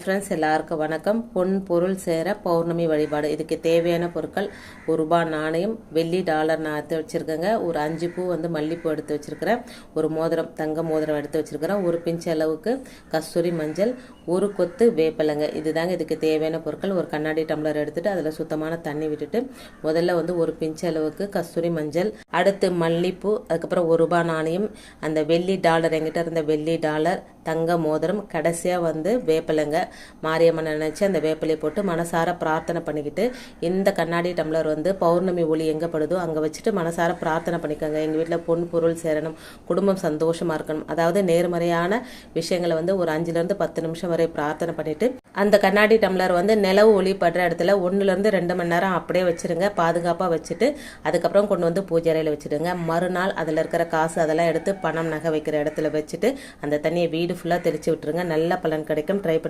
Friends, எல்லாருக்கும் வணக்கம். பொன் பொருள் சேர பௌர்ணமி வழிபாடு. இதுக்கு தேவையான பொருட்கள்: ₹1 நாணயம், வெள்ளி டாலர் நான் எடுத்து வச்சுருக்கேங்க. ஒரு 5 பூ மல்லிப்பூ எடுத்து வச்சுருக்கிறேன். ஒரு மோதிரம், தங்க மோதிரம் எடுத்து வச்சுருக்கிறேன். ஒரு பிஞ்ச் அளவுக்கு கஸ்தூரி மஞ்சள், ஒரு கொத்து வேப்பலைங்க. இதுதாங்க இதுக்கு தேவையான பொருட்கள். ஒரு கண்ணாடி டம்ளர் எடுத்துட்டு அதில் சுத்தமான தண்ணி விட்டுட்டு முதல்ல ஒரு பிஞ்ச் அளவுக்கு கஸ்தூரி மஞ்சள், அடுத்து மல்லிப்பூ, அதுக்கப்புறம் ₹1 நாணயம், அந்த வெள்ளி டாலர், என்கிட்ட இருந்த வெள்ளி டாலர், தங்க மோதிரம், கடைசியாக வேப்பலைங்க. மாரியம்மன் நினைச்சு அந்த வேப்பிலையை போட்டு மனசார பிரார்த்தனை பண்ணிக்கிட்டு, இந்த கண்ணாடி டம்ளர் பௌர்ணமி ஒளி எங்கே படுதோ அங்கே வச்சுட்டு மனசார பிரார்த்தனை பண்ணிக்கோங்க. எங்கள் வீட்டில் பொன் பொருள் சேரணும், குடும்பம் சந்தோஷமா இருக்கணும், அதாவது நேர்மறையான விஷயங்களை ஒரு 5லேருந்து 10 நிமிஷம் வரை பிரார்த்தனை பண்ணிட்டு, அந்த கண்ணாடி டம்ளர் நிலவு ஒளி படுற இடத்துல 1லேருந்து 2 மணி நேரம் அப்படியே வச்சிருங்க. பாதுகாப்பாக வச்சுட்டு அதுக்கப்புறம் கொண்டு பூஜை அறையில் வச்சுடுங்க. மறுநாள் அதில் இருக்கிற காசு அதெல்லாம் எடுத்து பணம் நகை வைக்கிற இடத்துல வச்சுட்டு அந்த தண்ணியை வீடு ஃபுல்லாக தெளிச்சு விட்டுருங்க. நல்ல பலன் கிடைக்கும். ட்ரை பண்ணி